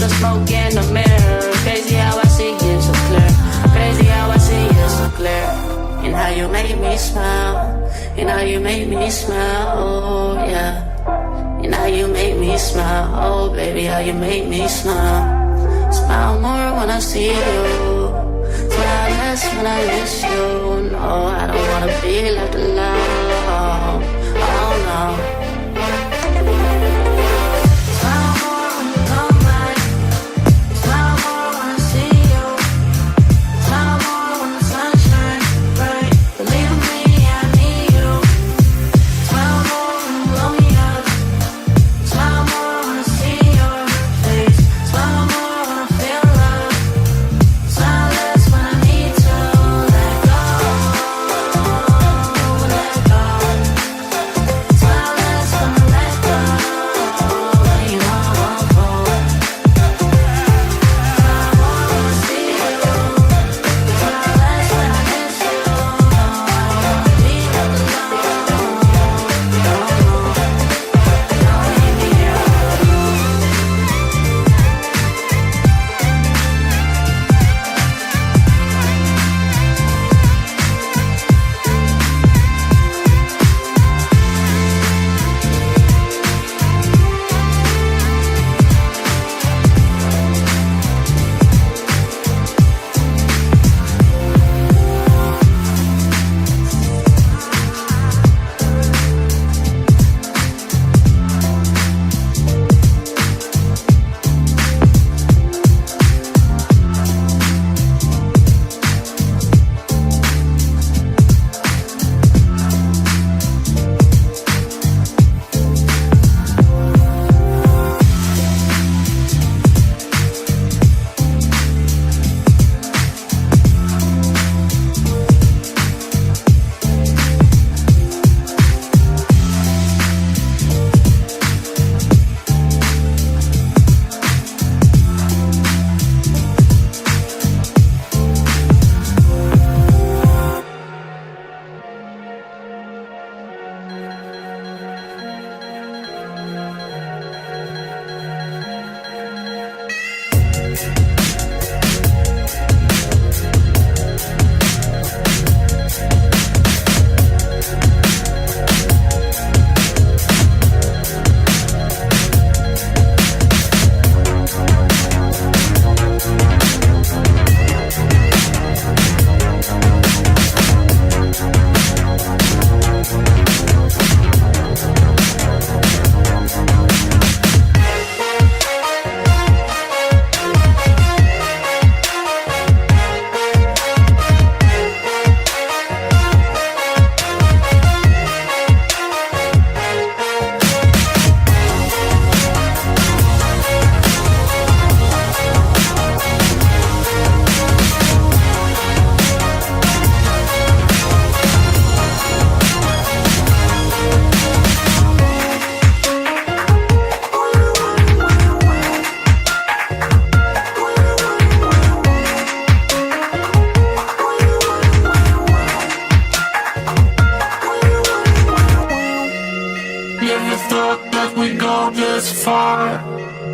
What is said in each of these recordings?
the smoke in the mirror. Crazy how I see you so clear. Crazy how I see you so clear. And how you make me smile. And how you make me smile, oh yeah. And how you make me smile, oh baby, how you make me smile. Smile more when I see you. Smile less when I miss you. No, I don't wanna be left alone. Oh no.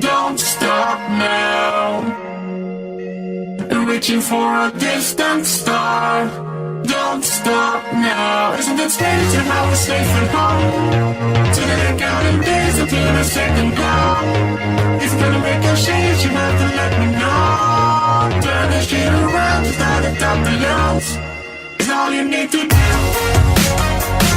Don't stop now. Reaching for a distant star. Don't stop now. Isn't it strange to have a safe and home? So that I counting days until the second glow. It's gonna make a change, you have to let me know. Turn the shit around, start to top the lows. It's all you need to do.